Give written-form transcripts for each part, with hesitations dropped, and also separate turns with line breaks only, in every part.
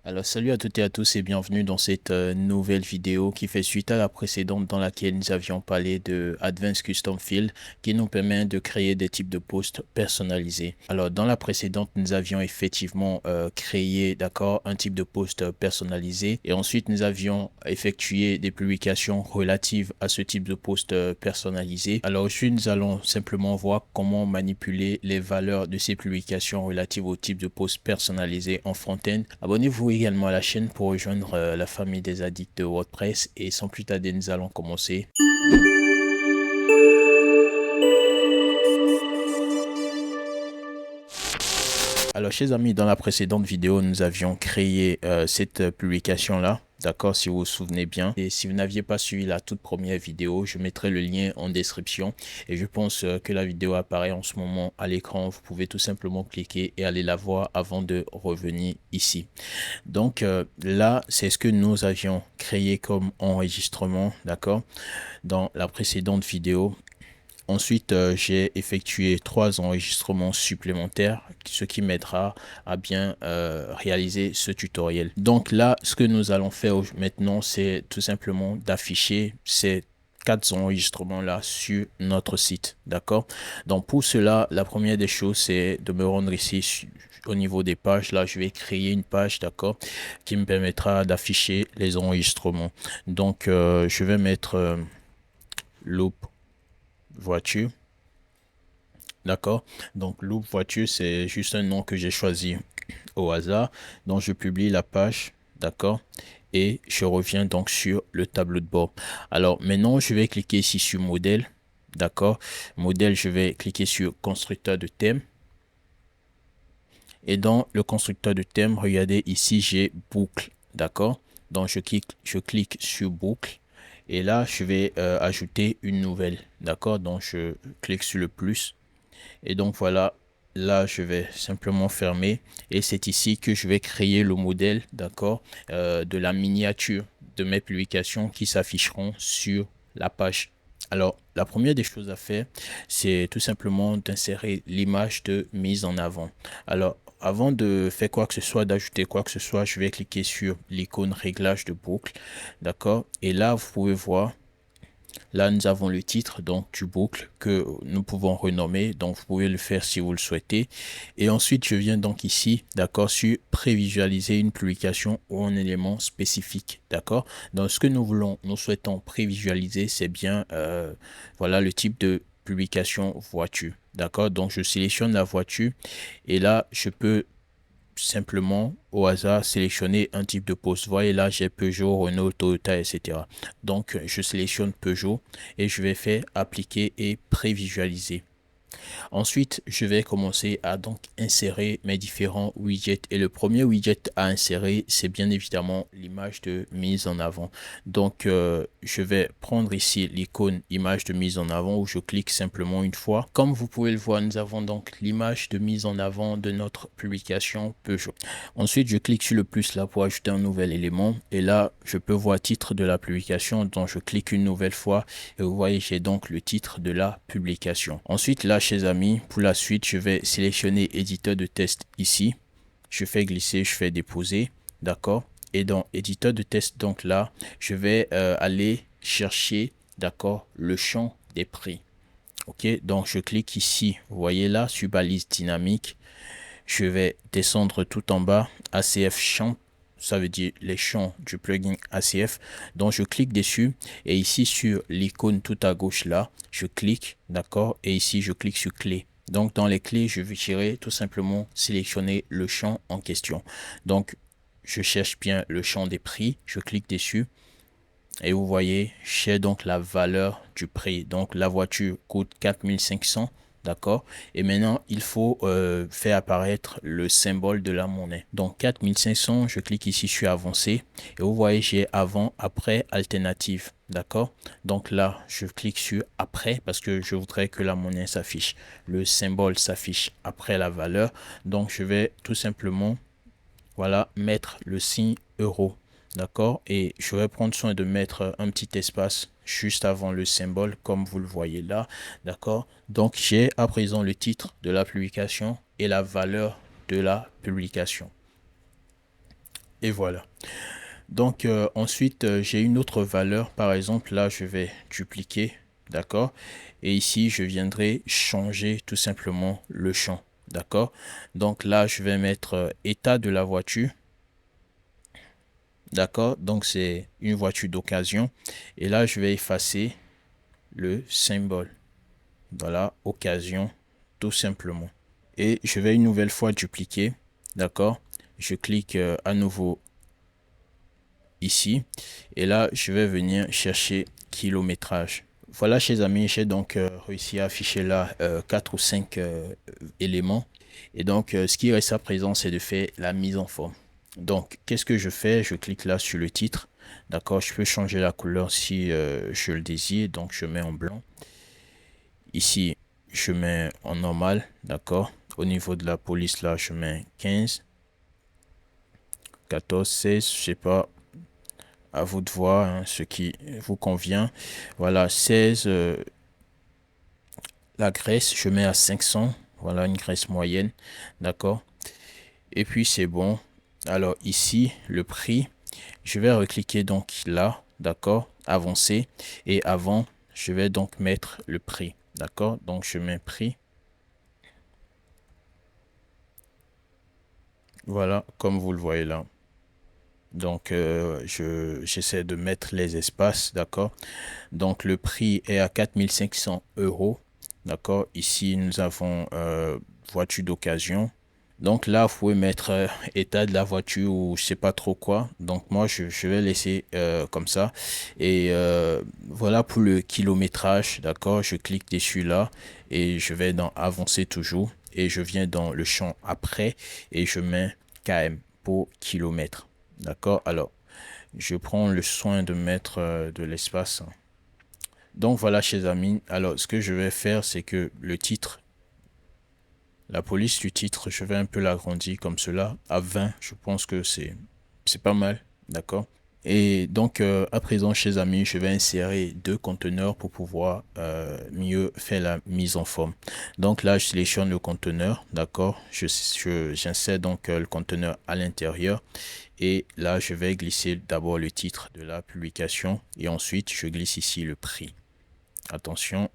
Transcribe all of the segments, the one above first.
Alors salut à toutes et à tous et bienvenue dans cette nouvelle vidéo qui fait suite à la précédente dans laquelle nous avions parlé de Advanced Custom Field qui nous permet de créer des types de posts personnalisés. Alors dans la précédente nous avions effectivement créé un type de post personnalisé et ensuite nous avions effectué des publications relatives à ce type de post personnalisé. Alors aujourd'hui nous allons simplement voir comment manipuler les valeurs de ces publications relatives au type de post personnalisé en front-end. Abonnez-vous également à la chaîne pour rejoindre la famille des addicts de WordPress et sans plus tarder, nous allons commencer. Alors, chers amis, dans la précédente vidéo, nous avions créé cette publication-là. D'accord, si vous vous souvenez bien. Et si vous n'aviez pas suivi la toute première vidéo, je mettrai le lien en description. Et je pense que la vidéo apparaît en ce moment à l'écran. Vous pouvez tout simplement cliquer et aller la voir avant de revenir ici. Donc là, c'est ce que nous avions créé comme enregistrement, d'accord, dans la précédente vidéo. Ensuite, j'ai effectué 3 enregistrements supplémentaires, ce qui m'aidera à bien réaliser ce tutoriel. Donc là, ce que nous allons faire maintenant, c'est tout simplement d'afficher ces 4 enregistrements là sur notre site, d'accord. Donc pour cela, la première des choses, c'est de me rendre ici au niveau des pages. Là, je vais créer une page, d'accord, qui me permettra d'afficher les enregistrements. Donc je vais mettre loop voiture. D'accord. Donc, Loop Voiture, c'est juste un nom que j'ai choisi au hasard. Donc, je publie la page. D'accord. Et je reviens donc sur le tableau de bord. Alors, maintenant, je vais cliquer ici sur modèle. D'accord. Modèle, je vais cliquer sur constructeur de thème. Et dans le constructeur de thème, regardez ici, j'ai boucle. D'accord. Donc, je clique sur boucle. Et là, je vais ajouter une nouvelle. D'accord. Donc, je clique sur le plus. Et donc voilà, là je vais simplement fermer et c'est ici que je vais créer le modèle, d'accord, de la miniature de mes publications qui s'afficheront sur la page. Alors la première des choses à faire, c'est tout simplement d'insérer l'image de mise en avant. Alors avant de faire quoi que ce soit, d'ajouter quoi que ce soit, je vais cliquer sur l'icône réglage de boucle, d'accord, et là vous pouvez voir. Là, nous avons le titre donc du boucle que nous pouvons renommer. Donc, vous pouvez le faire si vous le souhaitez. Et ensuite, je viens donc ici, d'accord, sur prévisualiser une publication ou un élément spécifique, d'accord. Donc, ce que nous souhaitons prévisualiser, c'est bien, voilà, le type de publication voiture, d'accord. Donc, je sélectionne la voiture et là, je peux simplement au hasard sélectionner un type de poste. Voyez là, j'ai Peugeot, Renault, Toyota, etc. Donc, je sélectionne Peugeot et je vais faire appliquer et prévisualiser. Ensuite, je vais commencer à donc insérer mes différents widgets. Et le premier widget à insérer, c'est bien évidemment l'image de mise en avant. Donc, je vais prendre ici l'icône image de mise en avant où je clique simplement une fois. Comme vous pouvez le voir, nous avons donc l'image de mise en avant de notre publication Peugeot. Ensuite, je clique sur le plus là pour ajouter un nouvel élément. Et là, je peux voir titre de la publication. Donc, je clique une nouvelle fois et vous voyez, j'ai donc le titre de la publication. Ensuite, là, chers amis, pour la suite, je vais sélectionner éditeur de test ici. Je fais glisser, je fais déposer, d'accord. Et dans éditeur de test, donc là, je vais aller chercher, d'accord, le champ des prix. Ok, donc je clique ici, vous voyez là, sur balise dynamique. Je vais descendre tout en bas, ACF champ, ça veut dire les champs du plugin ACF. Donc je clique dessus et ici sur l'icône tout à gauche là, je clique, d'accord, et ici je clique sur clé. Donc dans les clés, je vais tout simplement sélectionner le champ en question. Donc je cherche bien le champ des prix, je clique dessus. Et vous voyez, j'ai donc la valeur du prix. Donc la voiture coûte 4500, d'accord. Et maintenant, il faut faire apparaître le symbole de la monnaie. Donc 4500, je clique ici sur avancer. Et vous voyez, j'ai avant, après, alternative, d'accord. Donc là, je clique sur après parce que je voudrais que la monnaie s'affiche. Le symbole s'affiche après la valeur. Donc je vais tout simplement, voilà, mettre le signe euro. D'accord, et je vais prendre soin de mettre un petit espace juste avant le symbole comme vous le voyez là. D'accord, donc j'ai à présent le titre de la publication et la valeur de la publication. Et voilà. Donc ensuite, j'ai une autre valeur. Par exemple, là, je vais dupliquer, d'accord? Et ici, je viendrai changer tout simplement le champ, d'accord? Donc là, je vais mettre état de la voiture, d'accord? Donc c'est une voiture d'occasion. Et là, je vais effacer le symbole. Voilà, occasion, tout simplement. Et je vais une nouvelle fois dupliquer, d'accord? Je clique à nouveau ici et là je vais venir chercher kilométrage. Voilà, chers amis, j'ai donc réussi à afficher là 4 ou 5 éléments. Et donc ce qui reste à présent, c'est de faire la mise en forme. Donc qu'est-ce que je fais? Je clique là sur le titre, d'accord? Je peux changer la couleur si je le désire. Donc je mets en blanc. Ici je mets en normal, d'accord? Au niveau de la police là, je mets 15, 14, 16, je sais pas, à vous de voir hein, ce qui vous convient. Voilà, 16, la graisse, je mets à 500. Voilà, une graisse moyenne. D'accord. Et puis, c'est bon. Alors, ici, le prix, je vais recliquer donc là. D'accord. Avancer. Et avant, je vais donc mettre le prix. D'accord. Donc, je mets prix. Voilà, comme vous le voyez là. Donc, j'essaie de mettre les espaces, d'accord. Donc, le prix est à 4500 euros, d'accord. Ici, nous avons voiture d'occasion. Donc là, vous pouvez mettre état de la voiture ou je sais pas trop quoi. Donc moi, je vais laisser comme ça. Et voilà pour le kilométrage, d'accord. Je clique dessus là et je vais dans avancer toujours. Et je viens dans le champ après et je mets km pour kilomètre. D'accord. Alors, je prends le soin de mettre de l'espace. Donc voilà, chers amis. Alors, ce que je vais faire, c'est que le titre, la police du titre, je vais un peu l'agrandir comme cela à 20. Je pense que c'est pas mal, d'accord? Et donc, à présent, chers amis, je vais insérer deux conteneurs pour pouvoir mieux faire la mise en forme. Donc là, je sélectionne le conteneur, d'accord? J'insère donc le conteneur à l'intérieur. Et là, je vais glisser d'abord le titre de la publication et ensuite, je glisse ici le prix. Attention,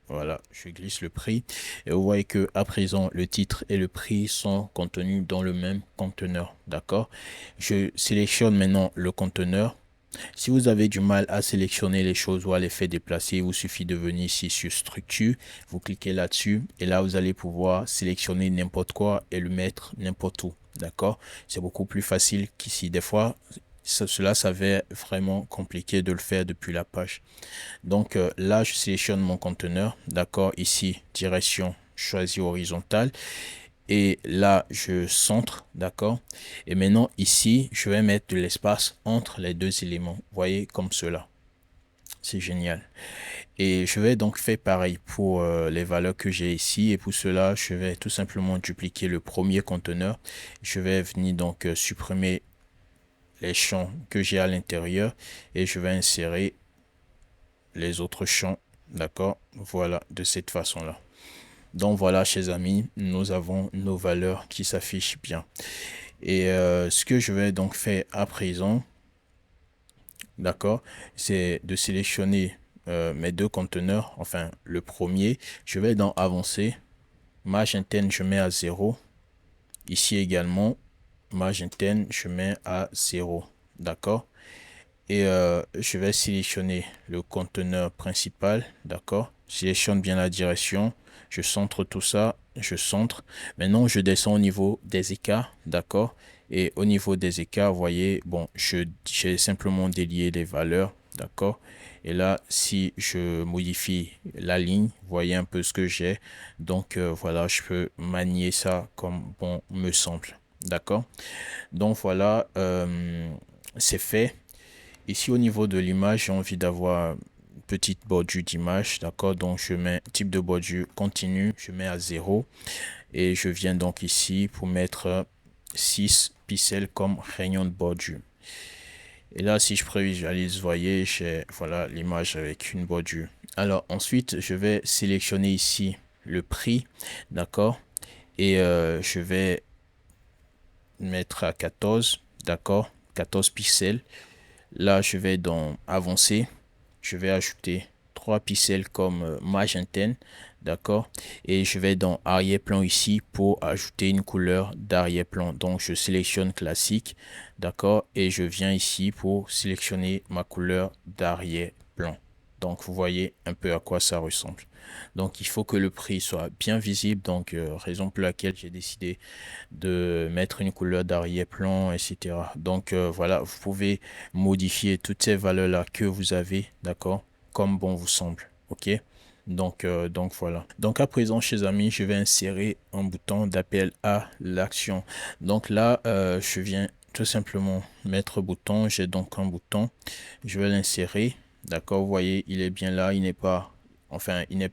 voilà, je glisse le prix et vous voyez que à présent le titre et le prix sont contenus dans le même conteneur, d'accord? Je sélectionne maintenant le conteneur. Si vous avez du mal à sélectionner les choses ou à les faire déplacer, il vous suffit de venir ici sur structure, vous cliquez là-dessus et là vous allez pouvoir sélectionner n'importe quoi et le mettre n'importe où, d'accord? C'est beaucoup plus facile qu'ici. Des fois, cela s'avère vraiment compliqué de le faire depuis la page. Donc là, je sélectionne mon conteneur, d'accord, ici, direction choisie horizontale. Et là, je centre, d'accord. Et maintenant, ici, je vais mettre de l'espace entre les deux éléments. Vous voyez, comme cela. C'est génial. Et je vais donc faire pareil pour les valeurs que j'ai ici. Et pour cela, je vais tout simplement dupliquer le premier conteneur. Je vais venir donc supprimer les champs que j'ai à l'intérieur. Et je vais insérer les autres champs, d'accord, voilà, de cette façon là. Donc voilà, chers amis, nous avons nos valeurs qui s'affichent bien. Et ce que je vais donc faire à présent, d'accord, c'est de sélectionner mes deux conteneurs. Enfin, le premier, je vais dans avancer, marge interne, je mets à 0. Ici également, marge interne, je mets à 0, d'accord. Et je vais sélectionner le conteneur principal, d'accord. Je sélectionne bien la direction, je centre tout ça, je centre. Maintenant, je descends au niveau des écarts, d'accord. Et au niveau des écarts, vous voyez, bon, j'ai simplement délié les valeurs, d'accord. Et là, si je modifie la ligne, vous voyez un peu ce que j'ai. Donc voilà, je peux manier ça comme bon me semble, d'accord. Donc voilà, c'est fait. Ici, au niveau de l'image, j'ai envie d'avoir une petite bordure d'image, d'accord? Donc, je mets type de bordure continu, je mets à 0 et je viens donc ici pour mettre 6 pixels comme rayon de bordure. Et là, si je prévisualise, vous voyez, j'ai voilà l'image avec une bordure. Alors, ensuite, je vais sélectionner ici le prix, d'accord? Et je vais mettre à 14, d'accord, 14 pixels. Là, je vais dans avancer, je vais ajouter 3 pixels comme magentaine, d'accord, et je vais dans arrière-plan ici pour ajouter une couleur d'arrière-plan. Donc je sélectionne classique, d'accord, et je viens ici pour sélectionner ma couleur d'arrière-plan. Donc vous voyez un peu à quoi ça ressemble. Donc il faut que le prix soit bien visible, donc raison pour laquelle j'ai décidé de mettre une couleur d'arrière-plan, etc. Donc voilà, vous pouvez modifier toutes ces valeurs-là que vous avez, d'accord, comme bon vous semble, ok. Donc voilà. Donc à présent, chers amis, je vais insérer un bouton d'appel à l'action. Donc là, je viens tout simplement mettre bouton. J'ai donc un bouton. Je vais l'insérer. D'accord, vous voyez, il est bien là. Il n'est pas, enfin, il n'est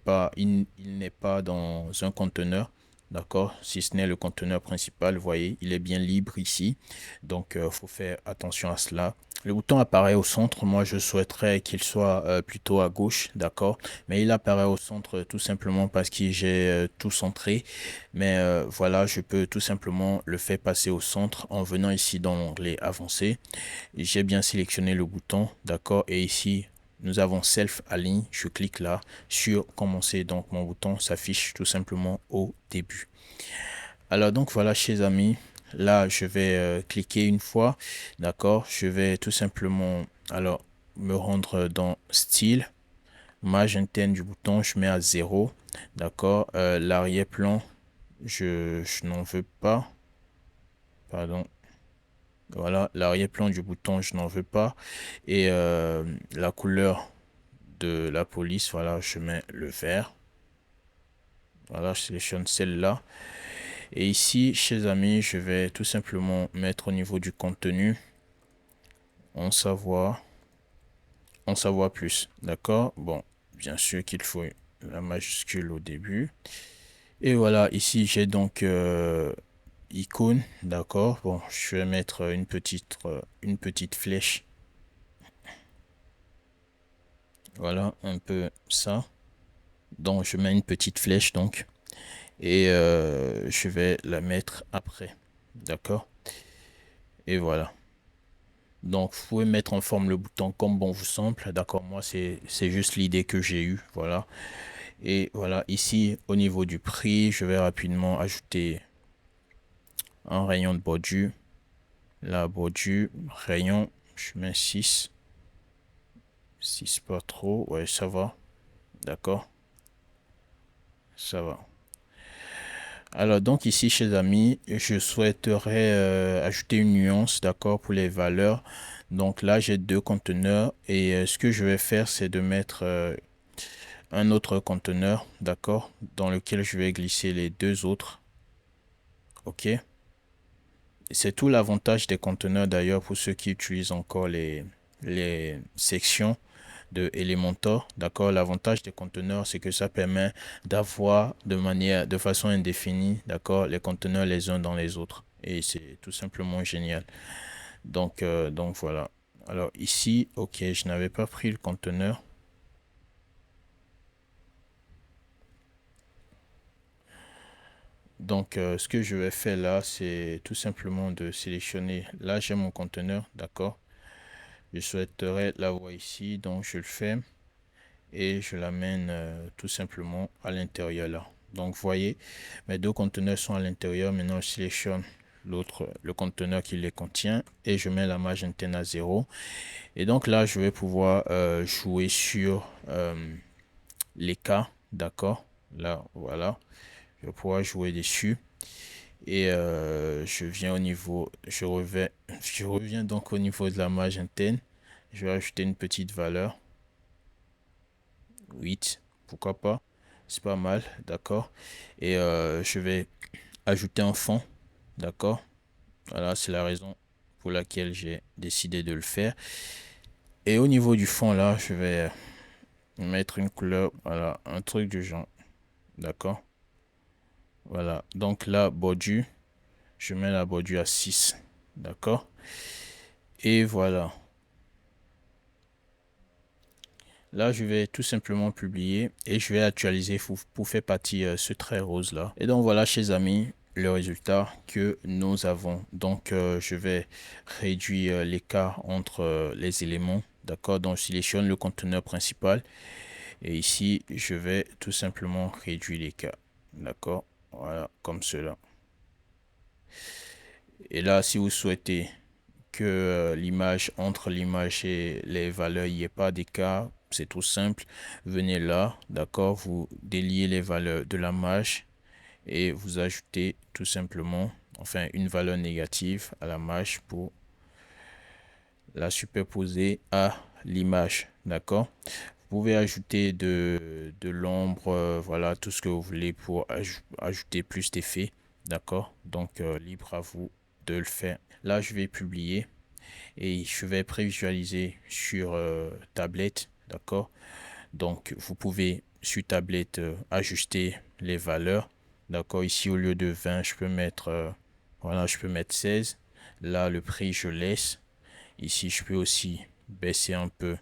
pas dans un conteneur. D'accord, si ce n'est le conteneur principal, vous voyez, il est bien libre ici. Donc, faut faire attention à cela. Le bouton apparaît au centre. Moi, je souhaiterais qu'il soit plutôt à gauche, d'accord. Mais il apparaît au centre tout simplement parce que j'ai tout centré. Mais voilà, je peux tout simplement le faire passer au centre en venant ici dans l'onglet avancé. J'ai bien sélectionné le bouton, d'accord. Et ici, nous avons Self Align. Je clique là sur commencer. Donc, mon bouton s'affiche tout simplement au début. Alors, donc voilà, chers amis. Là, je vais cliquer une fois, d'accord. Je vais tout simplement, alors, me rendre dans Style. Magentaine du bouton, je mets à 0, d'accord. L'arrière-plan, je n'en veux pas, pardon. Voilà, l'arrière-plan du bouton, je n'en veux pas. Et la couleur de la police, voilà, je mets le vert. Voilà, je sélectionne celle-là. Et ici, chers amis, je vais tout simplement mettre au niveau du contenu, en savoir plus, d'accord. Bon, bien sûr qu'il faut la majuscule au début. Et voilà, ici j'ai donc icône, d'accord. Bon, je vais mettre une petite flèche. Voilà, un peu ça. Donc je mets une petite flèche donc. Et je vais la mettre après. D'accord. Et voilà. Donc vous pouvez mettre en forme le bouton comme bon vous semble. D'accord, moi c'est juste l'idée que j'ai eue. Voilà. Et voilà, ici au niveau du prix, je vais rapidement ajouter un rayon de bordure. La bordure, rayon, je mets 6. 6 pas trop, ouais, ça va. D'accord, ça va. Alors, donc ici, chers amis, je souhaiterais ajouter une nuance, d'accord, pour les valeurs. Donc là, j'ai deux conteneurs et ce que je vais faire, c'est de mettre un autre conteneur, d'accord, dans lequel je vais glisser les deux autres. Ok. C'est tout l'avantage des conteneurs d'ailleurs pour ceux qui utilisent encore les sections de Elementor, d'accord. L'avantage des conteneurs, c'est que ça permet d'avoir de façon indéfinie, d'accord, les conteneurs les uns dans les autres. Et c'est tout simplement génial. Donc voilà. Alors ici, ok, je n'avais pas pris le conteneur. Donc ce que je vais faire là, c'est tout simplement de sélectionner. Là, j'ai mon conteneur, d'accord. Je souhaiterais l'avoir ici, donc je le fais. Et je l'amène tout simplement à l'intérieur là. Donc vous voyez, mes deux conteneurs sont à l'intérieur. Maintenant je sélectionne le conteneur qui les contient et je mets la marge interne à 0. Et donc là je vais pouvoir jouer sur les cas, d'accord. Là voilà, je vais pouvoir jouer dessus. Et je viens au niveau, je reviens donc au niveau de la marge interne. Je vais ajouter une petite valeur. 8, pourquoi pas, c'est pas mal, d'accord. Et je vais ajouter un fond, d'accord. Voilà, c'est la raison pour laquelle j'ai décidé de le faire. Et au niveau du fond là, je vais mettre une couleur, voilà, un truc du genre, d'accord. Voilà, donc là, bordure, je mets la bordure à 6, d'accord. Et voilà. Là, je vais tout simplement publier et je vais actualiser pour faire partie ce trait rose là. Et donc voilà, chers amis, le résultat que nous avons. Donc, je vais réduire l'écart entre les éléments. D'accord, donc je sélectionne le conteneur principal et ici, je vais tout simplement réduire l'écart. D'accord, voilà, comme cela. Et là, si vous souhaitez que l'image, entre l'image et les valeurs, il n'y ait pas d'écart, c'est tout simple. Venez là, d'accord, vous déliez les valeurs de la marge et vous ajoutez tout simplement, enfin, une valeur négative à la marge pour la superposer à l'image, d'accord. Vous pouvez ajouter de l'ombre, voilà, tout ce que vous voulez pour ajouter plus d'effets, d'accord. Donc, libre à vous de le faire. Là, je vais publier et je vais prévisualiser sur tablette, d'accord. Donc, vous pouvez sur tablette ajuster les valeurs, d'accord. Ici, au lieu de 20, je peux mettre, voilà, je peux mettre 16. Là, le prix, je laisse. Ici, je peux aussi baisser un peu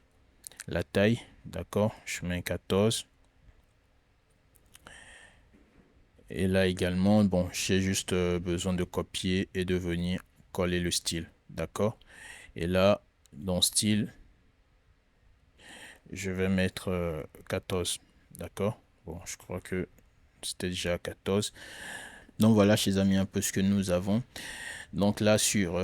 la taille, d'accord. Je mets 14. Et là également, bon, j'ai juste besoin de copier et de venir coller le style, d'accord. Et là, dans style, je vais mettre 14, d'accord. Bon, je crois que c'était déjà 14. Donc voilà, chers amis, un peu ce que nous avons. Donc là, sur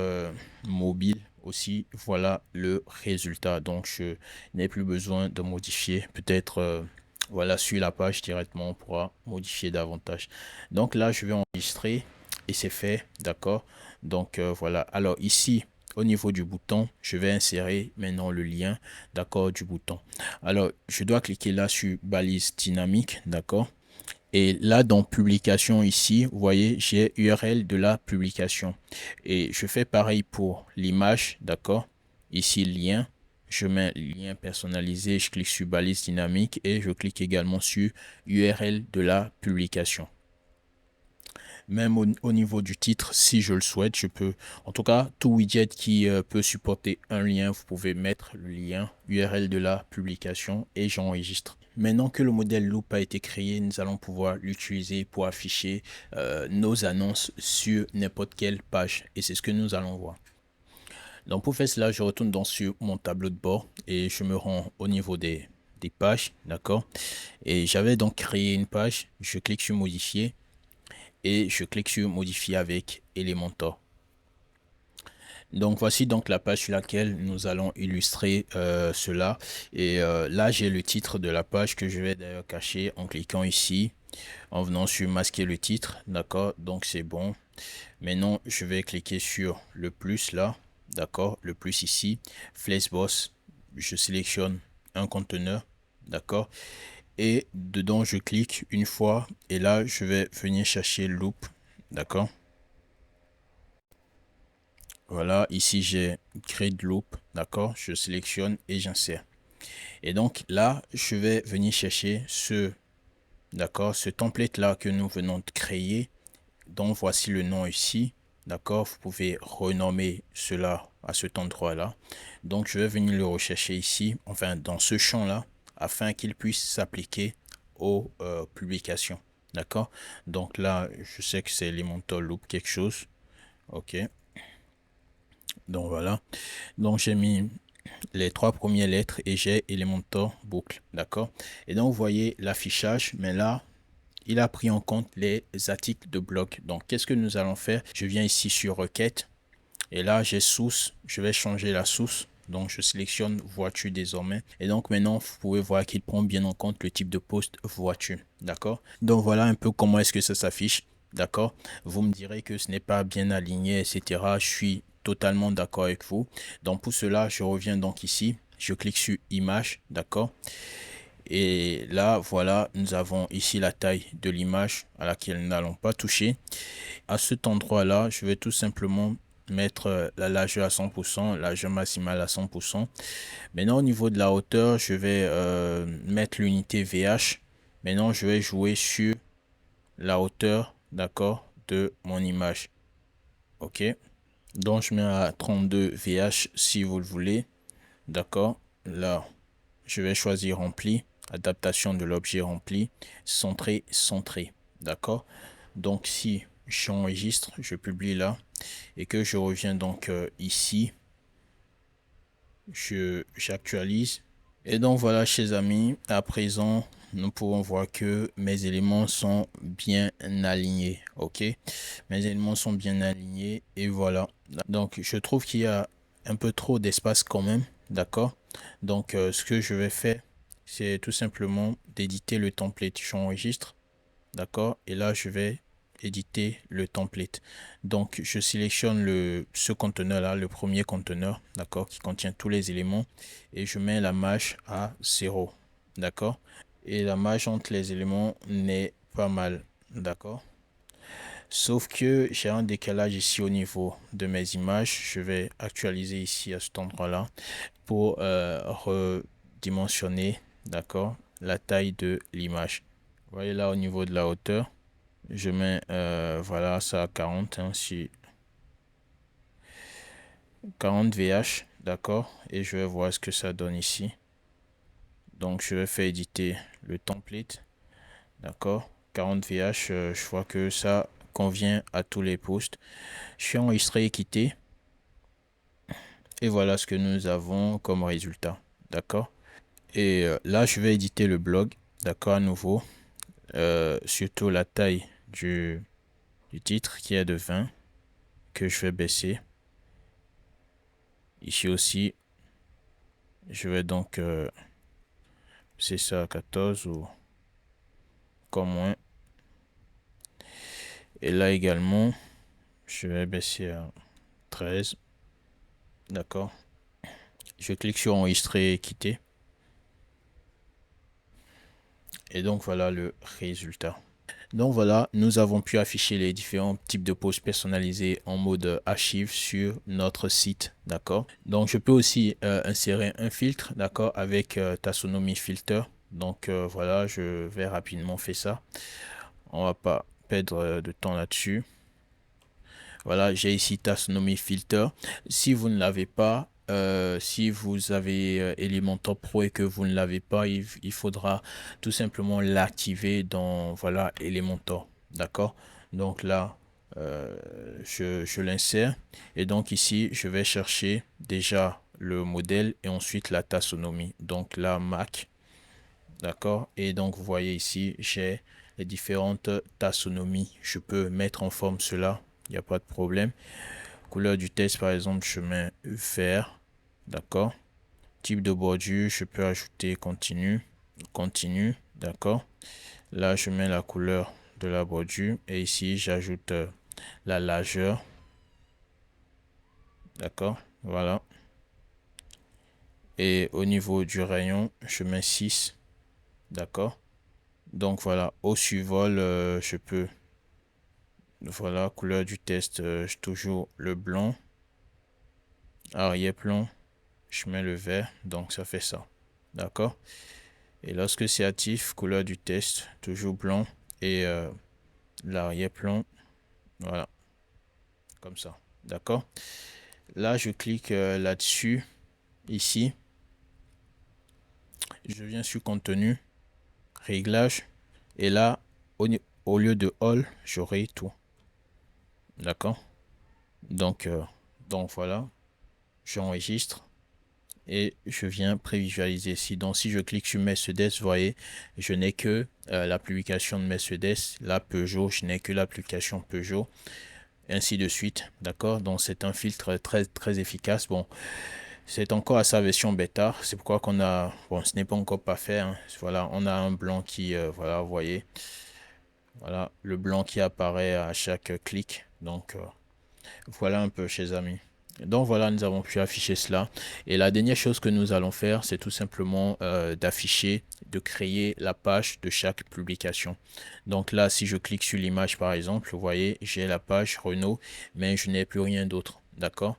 mobile aussi, voilà le résultat. Donc, je n'ai plus besoin de modifier. Peut-être, voilà, sur la page directement, on pourra modifier davantage. Donc là, je vais enregistrer et c'est fait, d'accord. Donc, voilà. Alors ici, au niveau du bouton, je vais insérer maintenant le lien, d'accord, du bouton. Alors, je dois cliquer là sur balise dynamique, d'accord. Et là, dans publication ici, vous voyez, j'ai URL de la publication. Et je fais pareil pour l'image, d'accord. Ici, lien. Je mets lien personnalisé, je clique sur balise dynamique et je clique également sur URL de la publication. Même au niveau du titre, si je le souhaite, je peux, en tout cas, tout widget qui peut supporter un lien, vous pouvez mettre le lien URL de la publication et j'enregistre. Maintenant que le modèle Loop a été créé, nous allons pouvoir l'utiliser pour afficher nos annonces sur n'importe quelle page et c'est ce que nous allons voir. Donc pour faire cela, je retourne donc sur mon tableau de bord et je me rends au niveau des pages, d'accord. Et j'avais donc créé une page, je clique sur modifier et je clique sur modifier avec Elementor. Donc voici donc la page sur laquelle nous allons illustrer cela. Et là j'ai le titre de la page que je vais d'ailleurs cacher en cliquant ici, en venant sur masquer le titre, d'accord. Donc c'est bon. Maintenant je vais cliquer sur le plus là, d'accord, le plus ici, Flexbox, je sélectionne un conteneur, d'accord. Et dedans je clique une fois et là je vais venir chercher loop, d'accord. Voilà, ici j'ai create loop, d'accord, je sélectionne et j'insère. Et donc là, je vais venir chercher ce, d'accord, ce template là que nous venons de créer. Donc voici le nom ici, d'accord, vous pouvez renommer cela à cet endroit là. Donc je vais venir le rechercher ici, enfin dans ce champ là, afin qu'il puisse s'appliquer aux publications, d'accord. Donc là, je sais que c'est Elementor Loop quelque chose, ok. Donc voilà, donc j'ai mis les trois premières lettres et j'ai Elementor boucle, d'accord. Et donc vous voyez l'affichage, mais là il a pris en compte les articles de blog. Donc qu'est-ce que nous allons faire? Je viens ici sur requête et là j'ai source, je vais changer la source. Donc je sélectionne voiture désormais et donc maintenant vous pouvez voir qu'il prend bien en compte le type de poste voiture, d'accord. Donc voilà un peu comment est-ce que ça s'affiche, d'accord. Vous me direz que ce n'est pas bien aligné, etc. Je suis totalement d'accord avec vous. Donc pour cela je reviens donc ici, je clique sur image, d'accord. Et là voilà, nous avons ici la taille de l'image à laquelle nous n'allons pas toucher. À cet endroit là, je vais tout simplement mettre la largeur à 100%, la largeur maximale à 100%. Maintenant au niveau de la hauteur, je vais mettre l'unité VH. Maintenant je vais jouer sur la hauteur, d'accord, de mon image, ok. Donc je mets à 32 VH si vous le voulez, d'accord. Là je vais choisir rempli, adaptation de l'objet rempli, centré, centré, d'accord. Donc si j'enregistre, je publie là et que je reviens donc ici, j'actualise. Et donc voilà, chers amis, à présent, nous pouvons voir que mes éléments sont bien alignés. Ok, mes éléments sont bien alignés et voilà. Donc je trouve qu'il y a un peu trop d'espace quand même. D'accord. Donc ce que je vais faire, c'est tout simplement d'éditer le template. J'enregistre. D'accord. Et là, je vais éditer le template. Donc je sélectionne ce conteneur là, le premier conteneur, d'accord, qui contient tous les éléments, et je mets la marge à 0, d'accord. Et la marge entre les éléments n'est pas mal, d'accord. Sauf que j'ai un décalage ici au niveau de mes images. Je vais actualiser ici à cet endroit là pour redimensionner, d'accord, la taille de l'image. Vous voyez là au niveau de la hauteur, je mets voilà ça à 40, hein, si 40 VH, d'accord, et je vais voir ce que ça donne ici. Donc je vais faire éditer le template, d'accord, 40 VH, je vois que ça convient à tous les posts. Je suis enregistré et quitté, et voilà ce que nous avons comme résultat, d'accord. Et là je vais éditer le blog, d'accord, à nouveau, surtout la taille du titre qui est de 20, que je vais baisser. Ici aussi, je vais donc c'est ça à 14 ou comme moins. Et là également, je vais baisser à 13. D'accord. Je clique sur enregistrer et quitter. Et donc voilà le résultat. Donc voilà, nous avons pu afficher les différents types de posts personnalisés en mode archive sur notre site, d'accord. Donc je peux aussi insérer un filtre, d'accord, avec taxonomie filter. Donc voilà, je vais rapidement faire ça. On va pas perdre de temps là-dessus. Voilà, j'ai ici taxonomie filter. Si vous ne l'avez pas, si vous avez Elementor Pro et que vous ne l'avez pas, il faudra tout simplement l'activer dans voilà Elementor. D'accord? Donc là, je l'insère. Et donc ici, je vais chercher déjà le modèle et ensuite la taxonomie. Donc la Mac. D'accord? Et donc vous voyez ici, j'ai les différentes taxonomies. Je peux mettre en forme cela. Il n'y a pas de problème. Couleur du texte, par exemple, je mets vert. D'accord. Type de bordure, je peux ajouter continu. Continu. D'accord. Là, je mets la couleur de la bordure. Et ici, j'ajoute la largeur. D'accord. Voilà. Et au niveau du rayon, je mets 6. D'accord. Donc voilà. Au survol, je peux. Voilà. Couleur du texte, toujours le blanc. Arrière-plan, je mets le vert. Donc ça fait ça. D'accord. Et lorsque c'est actif, couleur du test, toujours blanc. Et l'arrière-plan, voilà, comme ça. D'accord. Là, je clique là-dessus, ici. Je viens sur contenu, réglage. Et là, au lieu de all, j'aurai tout. D'accord. Donc, voilà, j'enregistre. Et je viens prévisualiser ici. Donc si je clique sur Mercedes, vous voyez, je n'ai que la publication de Mercedes. Là, Peugeot, je n'ai que l'application Peugeot, ainsi de suite. D'accord. Donc c'est un filtre très très efficace. Bon, c'est encore à sa version bêta. C'est pourquoi qu'on a, bon, ce n'est pas encore pas fait, hein. Voilà, on a un blanc qui, voilà, vous voyez, voilà, le blanc qui apparaît à chaque clic. Donc voilà un peu, chers amis. Donc voilà, nous avons pu afficher cela. Et la dernière chose que nous allons faire, c'est tout simplement d'afficher, de créer la page de chaque publication. Donc là, si je clique sur l'image par exemple, vous voyez, j'ai la page Renault, mais je n'ai plus rien d'autre. D'accord?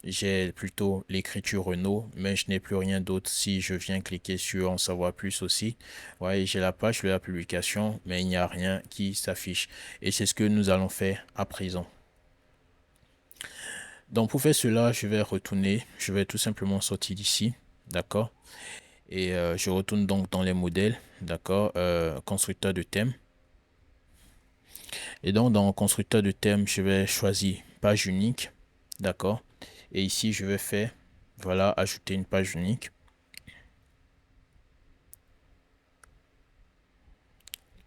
J'ai plutôt l'écriture Renault, mais je n'ai plus rien d'autre. Si je viens cliquer sur en savoir plus aussi, vous voyez, j'ai la page de la publication, mais il n'y a rien qui s'affiche. Et c'est ce que nous allons faire à présent. Donc pour faire cela, je vais retourner, je vais tout simplement sortir d'ici, d'accord. Et je retourne donc dans les modèles, d'accord, constructeur de thème. Et donc, dans le constructeur de thème, je vais choisir page unique. D'accord. Et ici, je vais faire, voilà, ajouter une page unique.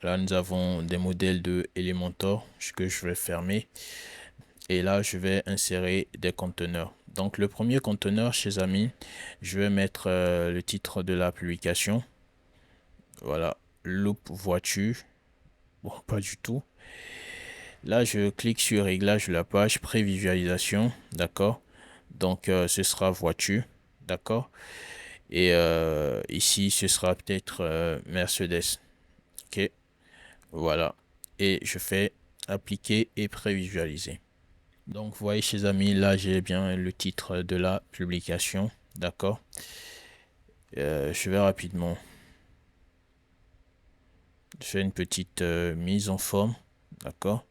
Là, nous avons des modèles de Elementor que je vais fermer. Et là, je vais insérer des conteneurs. Donc, le premier conteneur, chers amis, je vais mettre le titre de la publication. Voilà, loop voiture. Bon, pas du tout. Là, je clique sur réglage de la page, prévisualisation. D'accord. Donc, ce sera voiture. D'accord. Et ici, ce sera peut-être Mercedes. OK. Voilà. Et je fais appliquer et prévisualiser. Donc, vous voyez, chers amis, là, j'ai bien le titre de la publication. D'accord. Je vais rapidement faire une petite mise en forme. D'accord.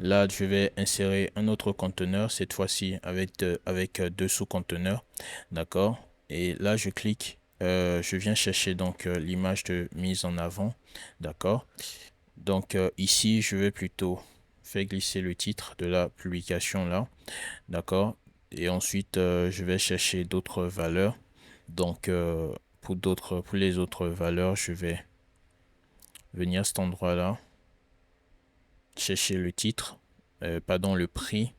Là, je vais insérer un autre conteneur, cette fois-ci avec deux sous-conteneurs. D'accord. Et là, je clique. Je viens chercher donc l'image de mise en avant. D'accord. Donc ici, je vais plutôt faire glisser le titre de la publication là. D'accord. Et ensuite, je vais chercher d'autres valeurs. Donc, pour les autres valeurs, je vais venir à cet endroit-là, chercher le titre, pardon, le prix.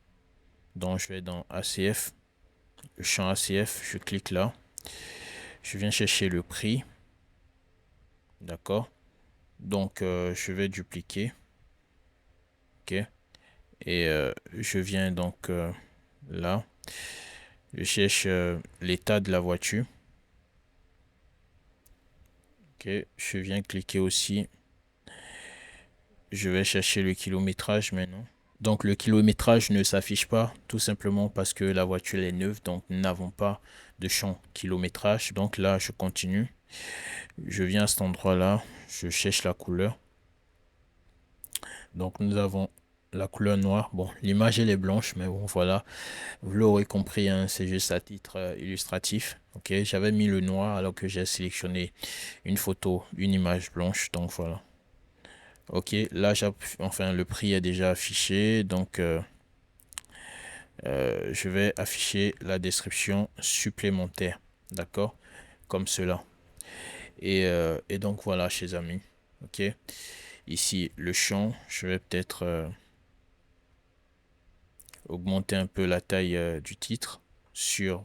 Donc, je vais dans ACF, le champ ACF, je clique là. Je viens chercher le prix. D'accord. Donc, je vais dupliquer. OK. Et je viens donc là. Je cherche l'état de la voiture. OK. Je viens cliquer aussi. Je vais chercher le kilométrage maintenant. Donc le kilométrage ne s'affiche pas tout simplement parce que la voiture est neuve. Donc nous n'avons pas de champ kilométrage. Donc là je continue. Je viens à cet endroit là. Je cherche la couleur. Donc nous avons la couleur noire. Bon, l'image elle est blanche, mais bon voilà. Vous l'aurez compris, hein, c'est juste à titre illustratif. Ok, j'avais mis le noir alors que j'ai sélectionné une photo, une image blanche. Donc voilà. Ok, là enfin le prix est déjà affiché. Donc je vais afficher la description supplémentaire. D'accord, comme cela. Et donc voilà, chers amis. Ok, ici le champ, je vais peut-être augmenter un peu la taille du titre sur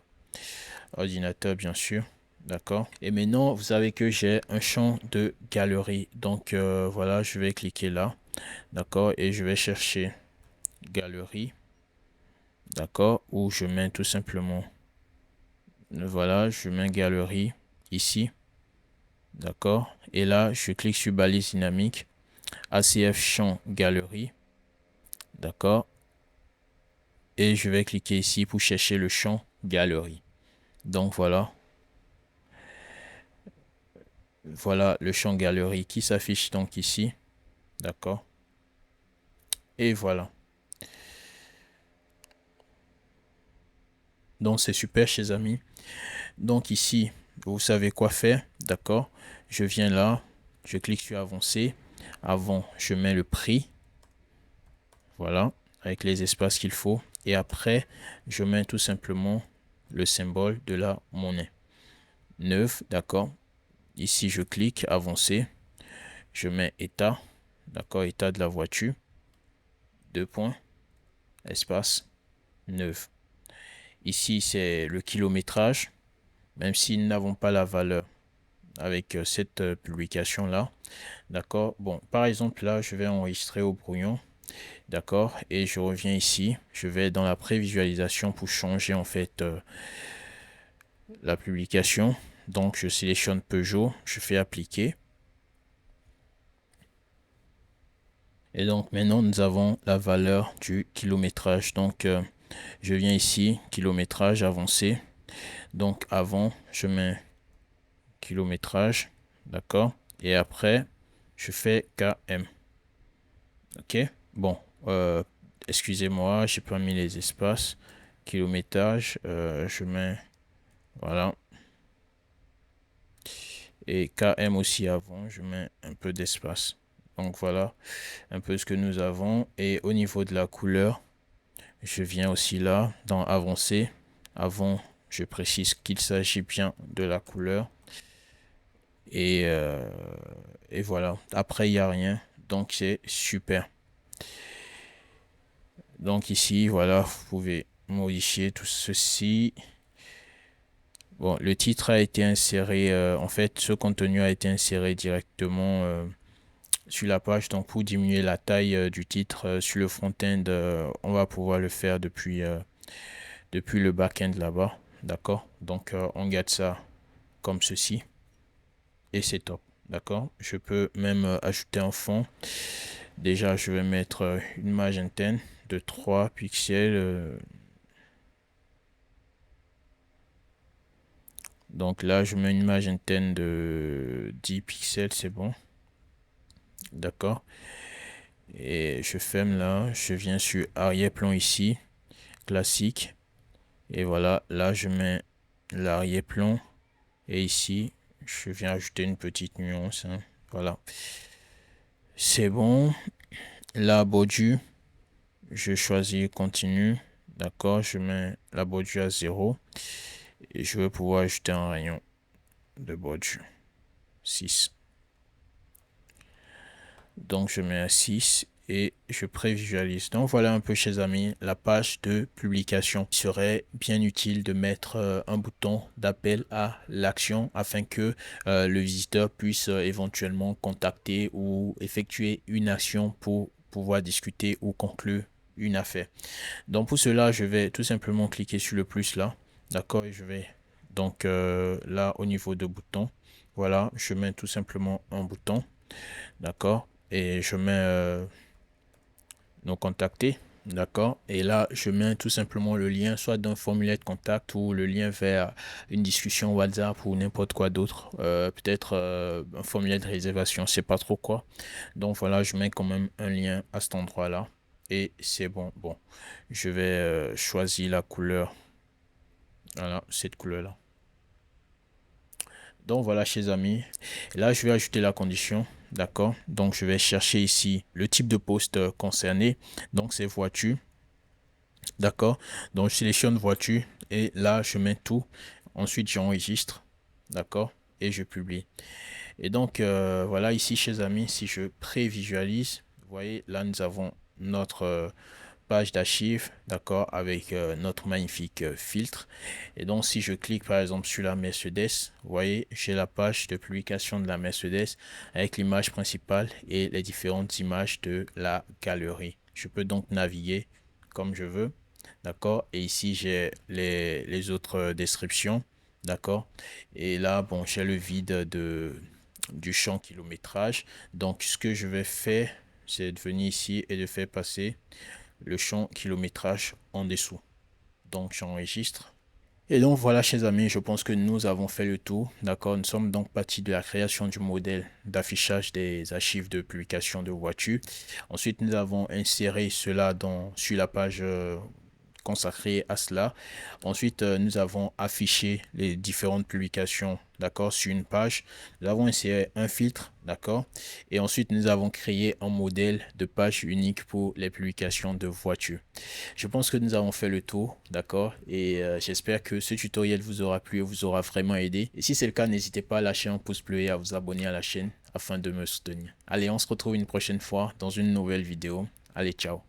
ordinateur, bien sûr. D'accord. Et maintenant, vous savez que j'ai un champ de galerie. Donc voilà, je vais cliquer là. D'accord. Et je vais chercher galerie. D'accord. Où je mets tout simplement. Voilà, je mets galerie ici. D'accord. Et là, je clique sur balise dynamique. ACF champ galerie. D'accord. Et je vais cliquer ici pour chercher le champ galerie. Donc voilà. Voilà le champ galerie qui s'affiche donc ici. D'accord. Et voilà. Donc c'est super, chers amis. Donc ici, vous savez quoi faire. D'accord. Je viens là. Je clique sur avancer. Avant, je mets le prix. Voilà. Avec les espaces qu'il faut. Et après, je mets tout simplement le symbole de la monnaie. 9. D'accord. Ici, je clique avancer. Je mets état. D'accord. État de la voiture. 2 points. Espace 9. Ici, c'est le kilométrage, même si nous n'avons pas la valeur avec cette publication-là. D'accord. Bon, par exemple, là, je vais enregistrer au brouillon. D'accord. Et je reviens ici. Je vais dans la prévisualisation pour changer en fait la publication. Donc, je sélectionne Peugeot. Je fais appliquer. Et donc, maintenant, nous avons la valeur du kilométrage. Donc, je viens ici, kilométrage avancé. Donc, avant, je mets kilométrage. D'accord. Et après, je fais KM. Ok. Bon. Excusez-moi, j'ai pas mis les espaces. Kilométrage. Je mets. Voilà. Et KM aussi avant. Je mets un peu d'espace. Donc voilà un peu ce que nous avons. Et au niveau de la couleur, je viens aussi là dans avancer. Avant, je précise qu'il s'agit bien de la couleur. Et, euh, et voilà. Après, il n'y a rien. Donc c'est super. Donc ici, voilà, vous pouvez modifier tout ceci. Bon, le titre a été inséré, en fait, ce contenu a été inséré directement sur la page. Donc, pour diminuer la taille du titre sur le front-end, on va pouvoir le faire depuis le back-end là-bas. D'accord? Donc, on garde ça comme ceci et c'est top. D'accord? Je peux même ajouter un fond. Déjà, je vais mettre une magentaine de 3 pixels. Donc là, je mets une magentaine de 10 pixels, c'est bon. D'accord. Et je ferme là. Je viens sur arrière-plan ici. Classique. Et voilà, là, je mets l'arrière-plan. Et ici, je viens ajouter une petite nuance, hein. Voilà. C'est bon. La bordure, je choisis continue. D'accord, je mets la bordure à 0. Et je vais pouvoir ajouter un rayon de bordure. 6. Donc je mets un 6 et je prévisualise. Donc voilà un peu, chers amis, la page de publication. Il serait bien utile de mettre un bouton d'appel à l'action afin que le visiteur puisse éventuellement contacter ou effectuer une action pour pouvoir discuter ou conclure une affaire. Donc pour cela, je vais tout simplement cliquer sur le plus là. D'accord, et je vais donc là au niveau de bouton. Voilà, je mets tout simplement un bouton. D'accord, et je mets nos contactés. D'accord. Et là, je mets tout simplement le lien soit d'un formulaire de contact ou le lien vers une discussion WhatsApp ou n'importe quoi d'autre. Peut-être un formulaire de réservation, c'est pas trop quoi. Donc voilà, je mets quand même un lien à cet endroit-là. Et c'est bon. Bon, je vais choisir la couleur. Voilà, cette couleur-là. Donc voilà, chers amis. Là, je vais ajouter la condition. D'accord. Donc, je vais chercher ici le type de poste concerné. Donc, c'est voiture. D'accord. Donc, je sélectionne voiture et là, je mets tout. Ensuite, j'enregistre. D'accord. Et je publie. Et donc, voilà, ici, chers amis, si je prévisualise, vous voyez, là, nous avons notre page d'archives, d'accord, avec notre magnifique filtre. Et donc, si je clique par exemple sur la Mercedes, vous voyez, j'ai la page de publication de la Mercedes avec l'image principale et les différentes images de la galerie. Je peux donc naviguer comme je veux, d'accord. Et ici, j'ai les autres descriptions, d'accord. Et là, bon, j'ai le vide du champ kilométrage. Donc, ce que je vais faire, c'est de venir ici et de faire passer le champ kilométrage en dessous. Donc j'enregistre. Et donc voilà, chers amis, je pense que nous avons fait le tour. D'accord, nous sommes donc partis de la création du modèle d'affichage des archives de publication de voitures. Ensuite, nous avons inséré cela sur la page consacré à cela. Ensuite, nous avons affiché les différentes publications, d'accord, sur une page. Nous avons inséré un filtre, d'accord. Et ensuite, nous avons créé un modèle de page unique pour les publications de voitures. Je pense que nous avons fait le tour, d'accord. Et j'espère que ce tutoriel vous aura plu et vous aura vraiment aidé. Et si c'est le cas, n'hésitez pas à lâcher un pouce bleu et à vous abonner à la chaîne afin de me soutenir. Allez, on se retrouve une prochaine fois dans une nouvelle vidéo. Allez, ciao.